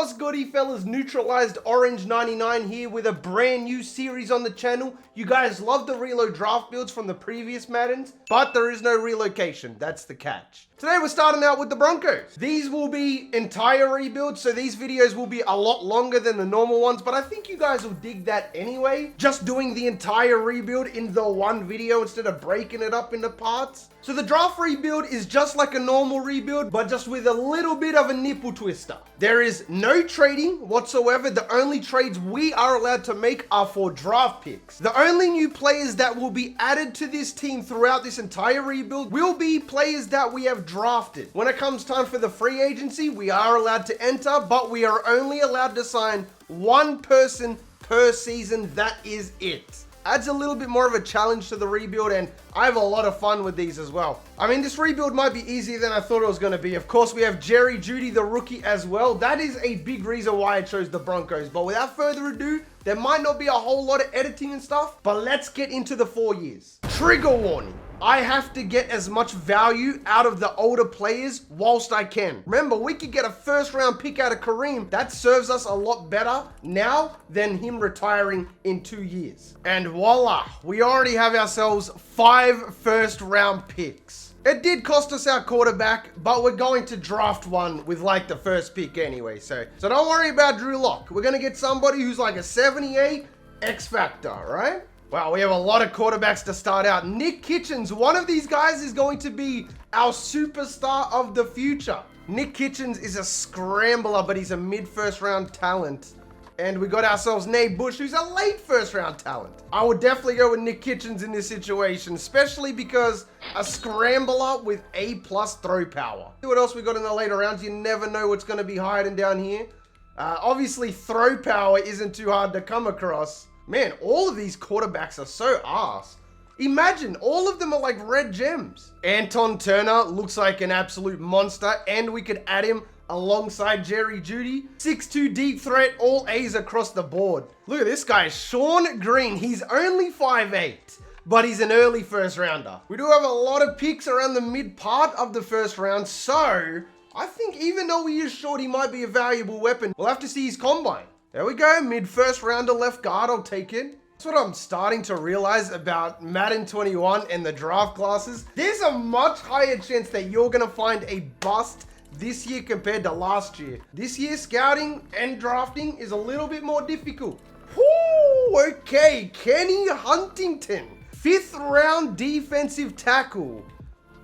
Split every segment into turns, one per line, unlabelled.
What's goody, fellas? Neutralized Orange 99 here with a brand new series on the channel. You guys love the reload draft builds from the previous Maddens, but there is no relocation. That's the catch. Today we're starting out with the Broncos. These will be entire rebuilds, so these videos will be a lot longer than the normal ones, but I think you guys will dig that anyway. Just doing the entire rebuild in the one video instead of breaking it up into parts. So the draft rebuild is just like a normal rebuild, but just with a little bit of a nipple twister. There is no trading whatsoever. The only trades we are allowed to make are for draft picks. The only new players that will be added to this team throughout this entire rebuild will be players that we have drafted. When it comes time for the free agency, we are allowed to enter, but we are only allowed to sign one person per season. That is it. Adds a little bit more of a challenge to the rebuild, and I have a lot of fun with these as well. I mean, this rebuild might be easier than I thought it was going to be. Of course, we have Jerry Jeudy, the rookie, as well. That is a big reason why I chose the Broncos. But without further ado, there might not be a whole lot of editing and stuff, but let's get into the 4 years. Trigger warning. I have to get as much value out of the older players whilst I can. Remember, we could get a first round pick out of Kareem. That serves us a lot better now than him retiring in 2 years. And voila, we already have ourselves 5 first round picks. It did cost us our quarterback, but we're going to draft one with like the first pick anyway. So don't worry about Drew Lock. We're going to get somebody who's like a 78 X Factor, right? Wow, we have a lot of quarterbacks to start out. Nick Kitchens, one of these guys is going to be our superstar of the future. Nick Kitchens is a scrambler, but he's a mid-first round talent. And we got ourselves Nate Bush, who's a late first round talent. I would definitely go with Nick Kitchens in this situation, especially because a scrambler with A+ throw power. See what else we got in the later rounds. You never know what's going to be hiding down here. Obviously, throw power isn't too hard to come across. Man, all of these quarterbacks are so arse. Imagine, all of them are like red gems. Anton Turner looks like an absolute monster, and we could add him alongside Jerry Jeudy. 6'2" deep threat, all A's across the board. Look at this guy, Sean Green. He's only 5'8", but he's an early first rounder. We do have a lot of picks around the mid part of the first round, so I think even though he is short, he might be a valuable weapon. We'll have to see his combine. There we go, mid-first rounder left guard, I'll take it. That's what I'm starting to realize about Madden 21 and the draft classes. There's a much higher chance that you're gonna find a bust this year compared to last year. This year, scouting and drafting is a little bit more difficult. Whoo, okay, Kenny Huntington. 5th round defensive tackle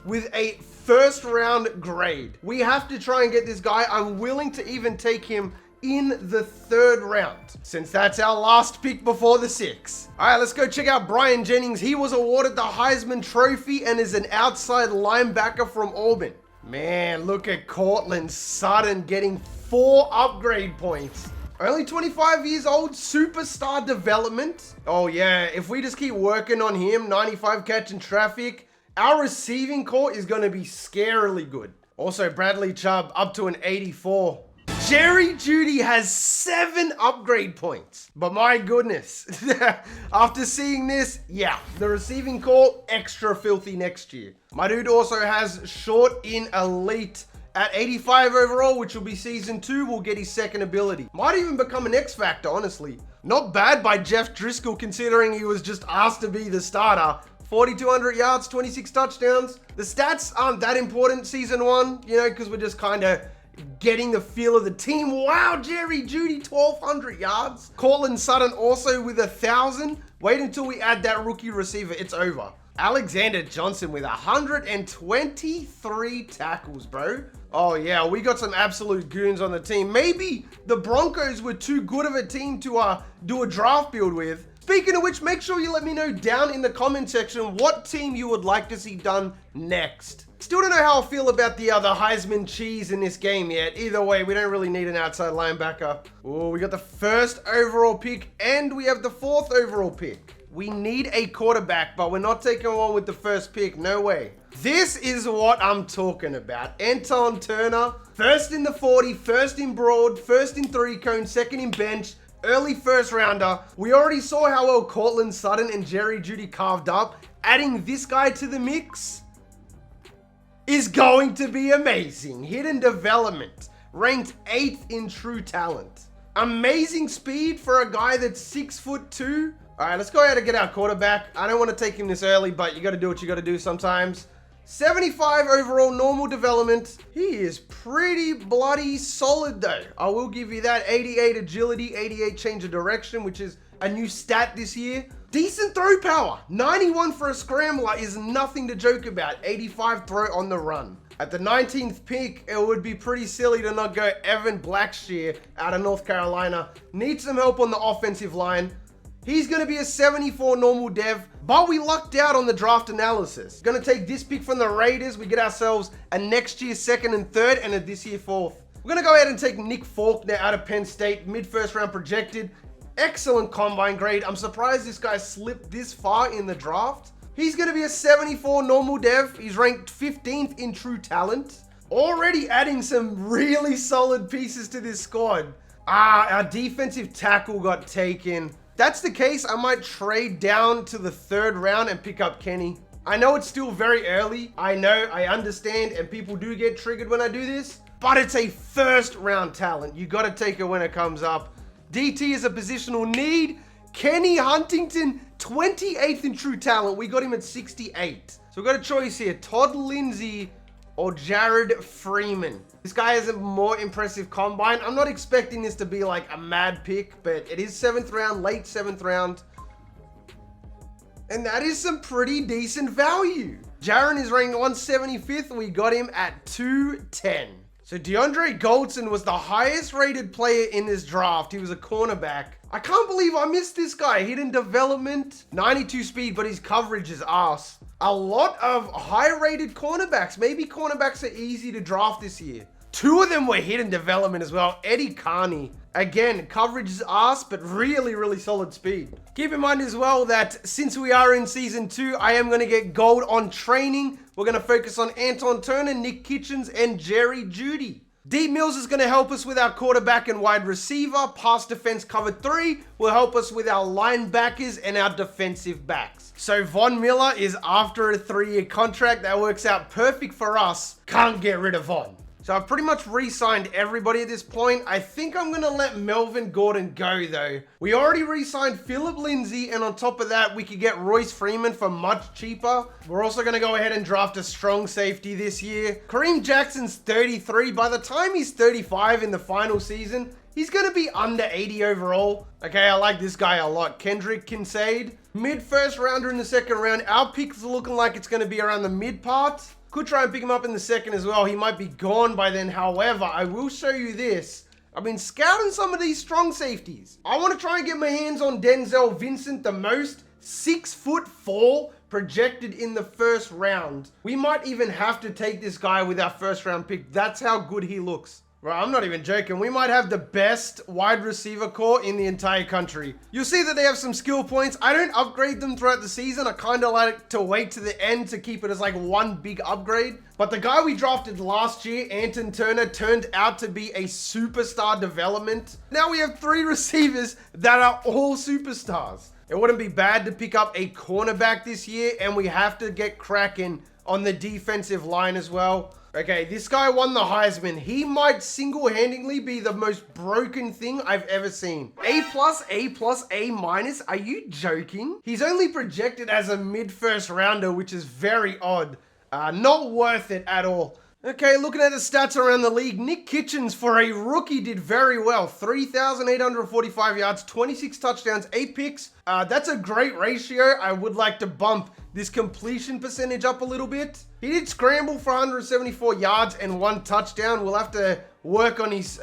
with a first round grade. We have to try and get this guy. I'm willing to even take him in the 3rd round, since that's our last pick before the 6th. All right, let's go check out Brian Jennings. He was awarded the Heisman Trophy and is an outside linebacker from Auburn. Man, look at Courtland Sutton getting 4 upgrade points. Only 25 years old, superstar development. Oh yeah, if we just keep working on him, 95 catching traffic, our receiving core is going to be scarily good. Also, Bradley Chubb up to an 84. Jerry Jeudy has 7 upgrade points. But my goodness, after seeing this, yeah, the receiving core, extra filthy next year. My dude also has short in elite at 85 overall, which will be season 2, will get his 2nd ability. Might even become an X Factor, honestly. Not bad by Jeff Driscoll, considering he was just asked to be the starter. 4,200 yards, 26 touchdowns. The stats aren't that important season 1, you know, because we're just kind of getting the feel of the team. Wow, Jerry Jeudy, 1,200 yards. Courtland Sutton also with 1,000. Wait until we add that rookie receiver. It's over. Alexander Johnson with 123 tackles, bro. Oh yeah, we got some absolute goons on the team. Maybe the Broncos were too good of a team to do a draft build with. Speaking of which, make sure you let me know down in the comment section what team you would like to see done next. Still don't know how I feel about the Heisman cheese in this game yet. Either way, we don't really need an outside linebacker. Oh, we got the 1st overall pick and we have the 4th overall pick. We need a quarterback, but we're not taking one with the 1st pick. No way. This is what I'm talking about. Anton Turner, 1st in the 40, 1st in broad, 1st in 3-cone, 2nd in bench, early 1st rounder. We already saw how well Courtland Sutton and Jerry Jeudy carved up. Adding this guy to the mix is going to be amazing. Hidden development. ranked 8th in true talent. Amazing speed for a guy that's 6'2". All right, let's go ahead and get our quarterback. I don't want to take him this early, but you got to do what you got to do sometimes. 75 overall normal development. He is pretty bloody solid though. I will give you that. 88 agility, 88 change of direction, which is a new stat this year. Decent throw power. 91 for a scrambler is nothing to joke about. 85 throw on the run. At the 19th pick, it would be pretty silly to not go Evan Blackshear out of North Carolina. Needs some help on the offensive line. He's going to be a 74 normal dev, but we lucked out on the draft analysis. Going to take this pick from the Raiders. We get ourselves a next year 2nd and 3rd and a this year 4th. We're going to go ahead and take Nick Forquer out of Penn State, mid-first round projected. Excellent combine grade. I'm surprised this guy slipped this far in the draft. He's going to be a 74 normal dev. He's ranked 15th in true talent. Already adding some really solid pieces to this squad. Our defensive tackle got taken. That's the case, I might trade down to the 3rd round and pick up Kenny. I know it's still very early. I know, I understand, and people do get triggered when I do this, but it's a 1st round talent. You got to take it when it comes up. DT is a positional need. Kenny Huntington, 28th in true talent. We got him at 68. So we've got a choice here. Todd Lindsay or Jared Freeman. This guy has a more impressive combine. I'm not expecting this to be like a mad pick, but it is 7th round, late 7th round. And that is some pretty decent value. Jaron is ranked 175th. We got him at 210. So DeAndre Goldson was the highest rated player in this draft. He was a cornerback. I can't believe I missed this guy. Hidden development, 92 speed, but his coverage is ass. A lot of high-rated cornerbacks. Maybe cornerbacks are easy to draft this year. 2 of them were hidden development as well. Eddie Carney. Again, coverage is ass, but really, really solid speed. Keep in mind as well that since we are in season 2, I am going to get gold on training. We're going to focus on Anton Turner, Nick Kitchens, and Jerry Jeudy. Deep Mills is going to help us with our quarterback and wide receiver. Pass defense cover 3 will help us with our linebackers and our defensive backs. So Von Miller is after a 3-year contract. That works out perfect for us. Can't get rid of Von. So I've pretty much re-signed everybody at this point. I think I'm going to let Melvin Gordon go though. We already re-signed Philip Lindsay, and on top of that, we could get Royce Freeman for much cheaper. We're also going to go ahead and draft a strong safety this year. Kareem Jackson's 33. By the time he's 35 in the final season, he's going to be under 80 overall. Okay, I like this guy a lot. Kendrick Kincaid, mid-first rounder in the 2nd round. Our pick's looking like it's going to be around the mid part. Could try and pick him up in the 2nd as well. He might be gone by then. However, I will show you this. I've been scouting some of these strong safeties. I want to try and get my hands on Denzel Vincent, the most, 6'4", projected in the 1st round. We might even have to take this guy with our 1st round pick. That's how good he looks. Bro, I'm not even joking. We might have the best wide receiver core in the entire country. You'll see that they have some skill points. I don't upgrade them throughout the season. I kind of like to wait to the end to keep it as like one big upgrade. But the guy we drafted last year, Anton Turner, turned out to be a superstar development. Now we have 3 receivers that are all superstars. It wouldn't be bad to pick up a cornerback this year, and we have to get cracking on the defensive line as well. Okay, this guy won the Heisman. He might single-handedly be the most broken thing I've ever seen. A+, A+, A-. Are you joking? He's only projected as a mid-first rounder, which is very odd. Not worth it at all. Okay, looking at the stats around the league, Nick Kitchens, for a rookie, did very well. 3,845 yards, 26 touchdowns, 8 picks. That's a great ratio. I would like to bump this completion percentage up a little bit. He did scramble for 174 yards and 1 touchdown. We'll have to work on his,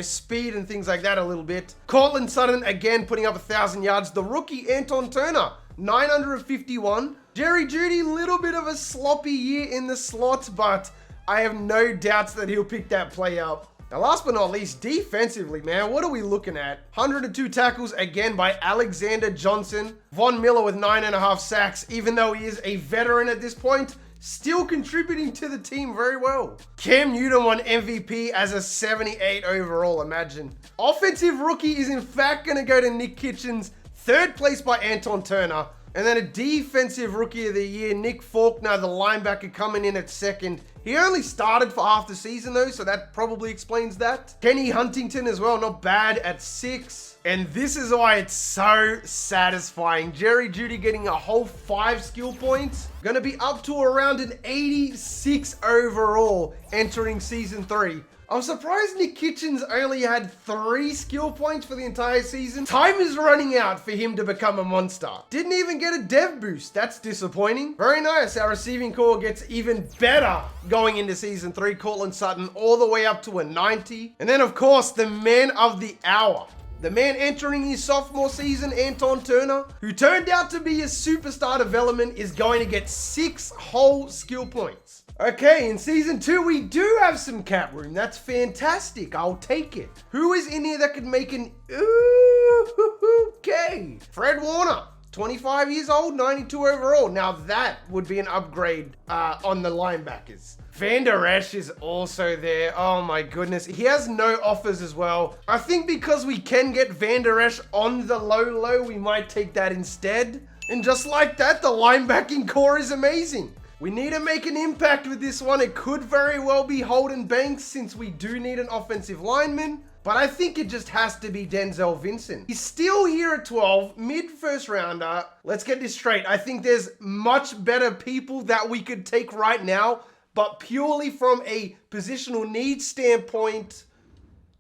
speed and things like that a little bit. Cortland Sutton, again, putting up 1,000 yards. The rookie, Anton Turner, 951. Jerry Jeudy, little bit of a sloppy year in the slot, but I have no doubts that he'll pick that play up. Now, last but not least, defensively, man, what are we looking at? 102 tackles, again, by Alexander Johnson. Von Miller with 9.5 sacks, even though he is a veteran at this point, still contributing to the team very well. Cam Newton won MVP as a 78 overall, imagine. Offensive rookie is in fact going to go to Nick Kitchens. 3rd place by Anton Turner. And then a defensive rookie of the year, Nick Forquer, the linebacker, coming in at second. He only started for half the season though, so that probably explains that. Kenny Huntington as well, not bad at 6. And this is why it's so satisfying. Jerry Jeudy getting a whole 5 skill points. Gonna be up to around an 86 overall entering season 3. I'm surprised Nick Kitchens only had 3 skill points for the entire season. Time is running out for him to become a monster. Didn't even get a dev boost. That's disappointing. Very nice. Our receiving core gets even better going into season 3. Cortland Sutton all the way up to a 90. And then of course, the man of the hour. The man entering his sophomore season, Anton Turner, who turned out to be a superstar development, is going to get 6 whole skill points. Okay, in season 2, we do have some cap room. That's fantastic. I'll take it. Who is in here that could make an okay? Fred Warner, 25 years old, 92 overall. Now that would be an upgrade on the linebackers. Van Der Esch is also there. Oh my goodness. He has no offers as well. I think because we can get Van Der Esch on the low, we might take that instead. And just like that, the linebacking core is amazing. We need to make an impact with this one. It could very well be Holden Banks since we do need an offensive lineman. But I think it just has to be Denzel Vincent. He's still here at 12, mid-first rounder. Let's get this straight. I think there's much better people that we could take right now. But purely from a positional need standpoint,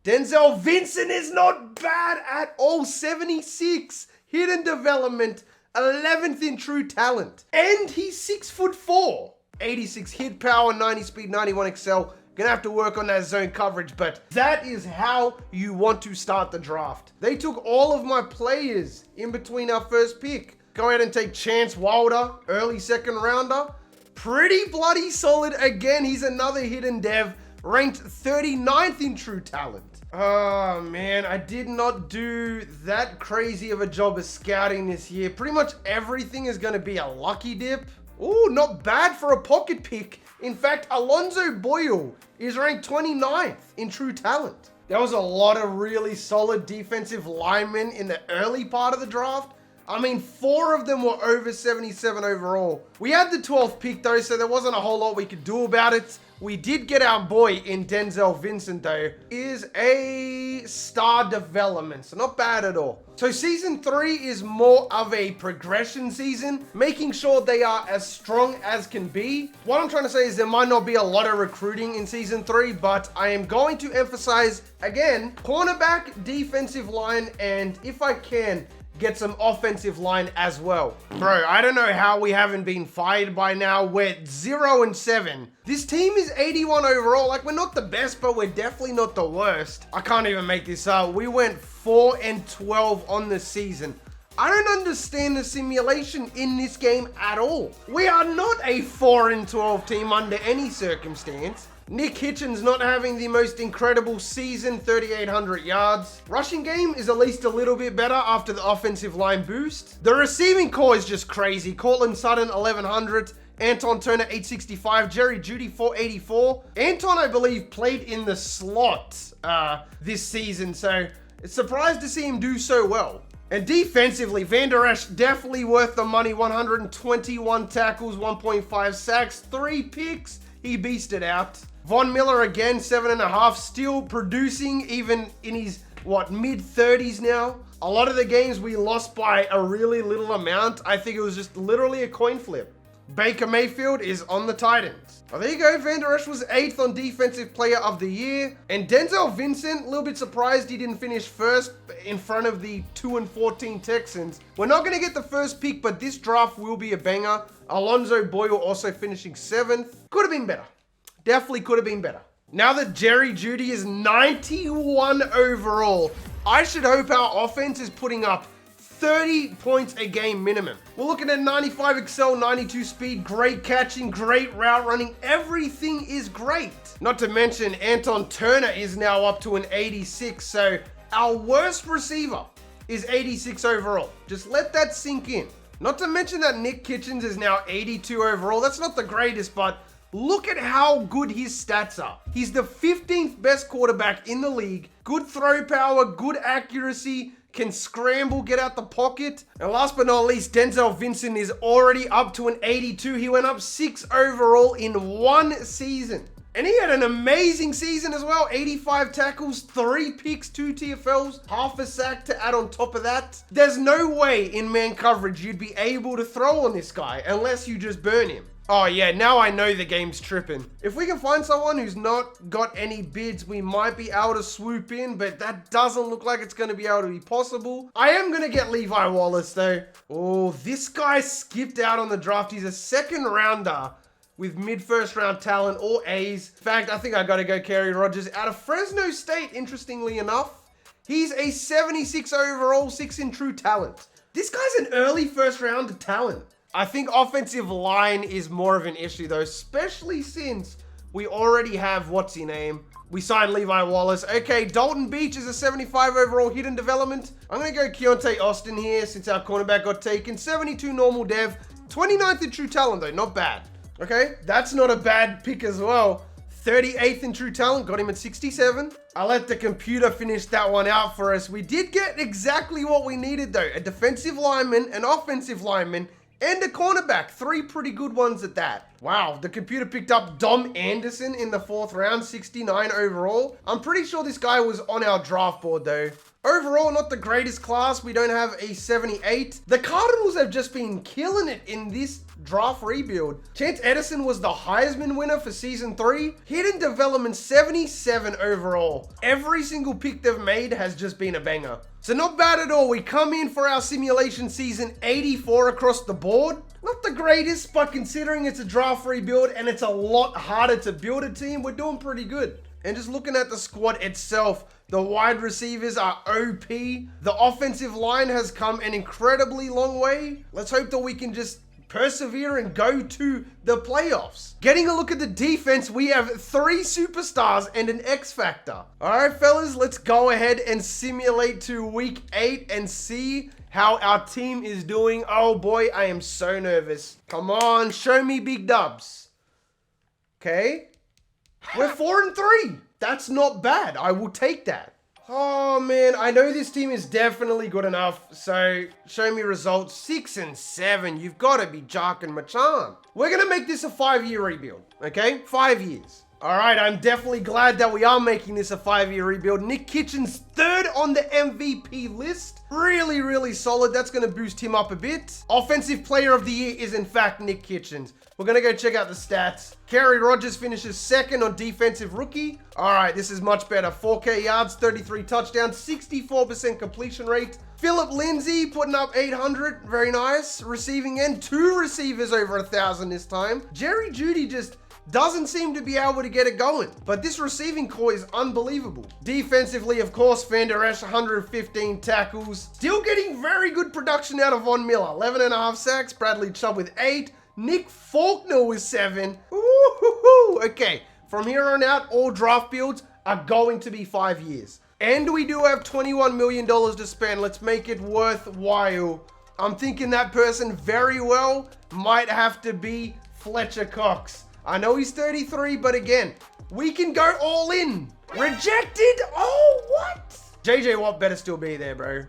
Denzel Vincent is not bad at all. 76 hidden development, 11th in true talent. And he's 6'4". 86 hit power, 90 speed, 91 excel. Gonna have to work on that zone coverage, but that is how you want to start the draft. They took all of my players in between our first pick. Go ahead and take Chance Wilder, early 2nd rounder. Pretty bloody solid again. He's another hidden dev, ranked 39th in true talent. Oh man, I did not do that crazy of a job of scouting this year. Pretty much everything is going to be a lucky dip. Ooh, not bad for a pocket pick. In fact, Alonzo Boyle is ranked 29th in true talent. There was a lot of really solid defensive linemen in the early part of the draft. I mean, 4 of them were over 77 overall. We had the 12th pick though, so there wasn't a whole lot we could do about it. We did get our boy in Denzel Vincent though. Is a star development, so not bad at all. So season 3 is more of a progression season, making sure they are as strong as can be. What I'm trying to say is there might not be a lot of recruiting in season 3, but I am going to emphasize, again, cornerback, defensive line, and if I can, get some offensive line as well. Bro, I don't know how we haven't been fired by now. We're 0-7. This team is 81 overall. Like, we're not the best, but we're definitely not the worst. I can't even make this up. We went 4-12 on the season. I don't understand the simulation in this game at all. We are not a 4-12 team under any circumstance. Nick Hitchens not having the most incredible season, 3,800 yards. Rushing game is at least a little bit better after the offensive line boost. The receiving core is just crazy. Cortland Sutton, 1,100. Anton Turner, 865. Jerry Jeudy, 484. Anton, I believe, played in the slot this season, so it's surprised to see him do so well. And defensively, Van Der Esch definitely worth the money. 121 tackles, 1.5 sacks, 3 picks. He beasted out. Von Miller again, 7.5, still producing even in his, mid-30s now. A lot of the games we lost by a really little amount. I think it was just literally a coin flip. Baker Mayfield is on the Titans. Oh, there you go. Van Der Esch was 8th on Defensive Player of the Year. And Denzel Vincent, a little bit surprised he didn't finish first in front of the 2-14 Texans. We're not going to get the first pick, but this draft will be a banger. Alonzo Boyle also finishing 7th. Could have been better. Definitely could have been better. Now that Jerry Jeudy is 91 overall, I should hope our offense is putting up 30 points a game minimum. We're looking at 95 excel, 92 speed, great catching, great route running. Everything is great. Not to mention Anton Turner is now up to an 86. So our worst receiver is 86 overall. Just let that sink in. Not to mention that Nick Kitchens is now 82 overall. That's not the greatest, but look at how good his stats are. He's the 15th best quarterback in the league. Good throw power, good accuracy, can scramble, get out the pocket. And last but not least, Denzel Vincent is already up to an 82. He went up 6 overall in 1 season. And he had an amazing season as well. 85 tackles, 3 picks, 2 TFLs, half a sack to add on top of that. There's no way in man coverage you'd be able to throw on this guy unless you just burn him. Oh yeah, now I know the game's tripping. If we can find someone who's not got any bids, we might be able to swoop in, but that doesn't look like it's going to be able to be possible. I am going to get Levi Wallace though. Oh, this guy skipped out on the draft. He's a 2nd rounder with mid-first round talent or A's. In fact, I think I got to go Kerry Rogers out of Fresno State, interestingly enough. He's a 76 overall, 6 in true talent. This guy's an early 1st round talent. I think offensive line is more of an issue though, especially since we already have, what's his name? We signed Levi Wallace. Okay, Dalton Beach is a 75 overall hidden development. I'm going to go Keontae Austin here since our cornerback got taken. 72 normal dev, 29th in true talent though, not bad. Okay, that's not a bad pick as well. 38th in true talent, got him at 67. I let the computer finish that one out for us. We did get exactly what we needed though. A defensive lineman, an offensive lineman, and a cornerback. 3 pretty good ones at that. Wow, the computer picked up Dom Anderson in the 4th round, 69 overall. I'm pretty sure this guy was on our draft board though. Overall, not the greatest class. We don't have a 78. The Cardinals have just been killing it in this draft rebuild. Chance Edison was the Heisman winner for season 3. Hidden development 77 overall. Every single pick they've made has just been a banger. So not bad at all. We come in for our simulation season 84 across the board. Not the greatest, but considering it's a draft rebuild and it's a lot harder to build a team, we're doing pretty good. And just looking at the squad itself, the wide receivers are OP. The offensive line has come an incredibly long way. Let's hope that we can just persevere and go to the playoffs. Getting a look at the defense, we have 3 superstars and an X factor. All right, fellas, let's go ahead and simulate to week 8 and see how our team is doing. Oh boy, I am so nervous. Come on, show me big dubs. Okay. We're 4-3. That's not bad. I will take that. Oh man, I know this team is definitely good enough. So show me results. 6-7. You've got to be jocking Machan. We're going to make this a 5-year rebuild. Okay, 5 years. All right, I'm definitely glad that we are making this a 5-year rebuild. Nick Kitchen's 3rd on the MVP list. Really, really solid. That's going to boost him up a bit. Offensive player of the year is in fact Nick Kitchens. We're going to go check out the stats. Kerry Rogers finishes 2nd on defensive rookie. All right, this is much better. 4K yards, 33 touchdowns, 64% completion rate. Philip Lindsay putting up 800. Very nice. Receiving end, 2 receivers over 1,000 this time. Jerry Jeudy just doesn't seem to be able to get it going, but this receiving core is unbelievable. Defensively, of course, Van Der Esch, 115 tackles. Still getting very good production out of Von Miller. 11.5 sacks. Bradley Chubb with 8. Nick Forquer with 7. Ooh, okay. From here on out, all draft builds are going to be 5 years. And we do have $21 million to spend. Let's make it worthwhile. I'm thinking that person very well might have to be Fletcher Cox. I know he's 33, but again, we can go all in. Rejected? Oh, what? JJ Watt better still be there, bro.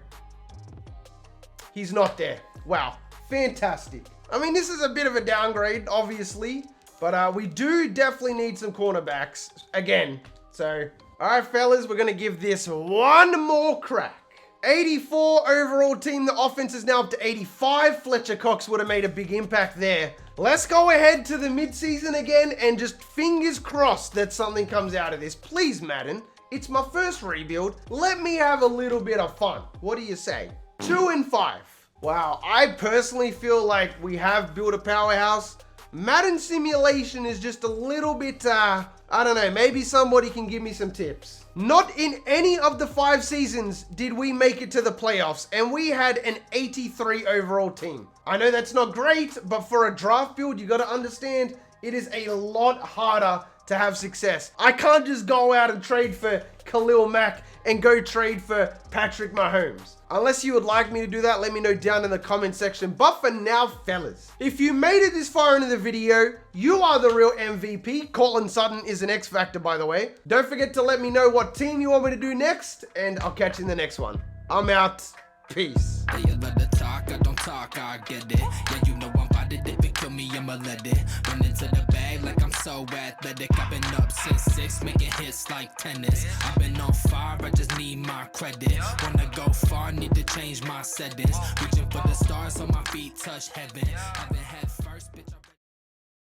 He's not there. Wow, fantastic. I mean, this is a bit of a downgrade, obviously, but we do definitely need some cornerbacks again. So, all right, fellas, we're going to give this one more crack. 84 overall team. The offense is now up to 85. Fletcher Cox would have made a big impact there. Let's go ahead to the midseason again and just fingers crossed that something comes out of this. Please, Madden. It's my first rebuild. Let me have a little bit of fun. What do you say? 2-5. Wow, I personally feel like we have built a powerhouse. Madden simulation is just a little bit, I don't know, maybe somebody can give me some tips. Not in any of the 5 seasons did we make it to the playoffs, and we had an 83 overall team. I know that's not great, but for a draft build, you got to understand it is a lot harder to have success. I can't just go out and trade for Khalil Mack and go trade for Patrick Mahomes. Unless you would like me to do that, let me know down in the comment section. But for now, fellas, if you made it this far into the video, you are the real MVP. Cortland Sutton is an X Factor, by the way. Don't forget to let me know what team you want me to do next, and I'll catch you in the next one. I'm out. Peace.
They love to talk, I don't talk, I get it. Yeah, you know I'm about it. If it kill me, I'ma let it. Run into the bag like I'm so athletic. I've been up since 6, making hits like tennis. I've been on fire, I just need my credit. Wanna go far, need to change my settings. Reaching for the stars so my feet touch heaven. Haven't had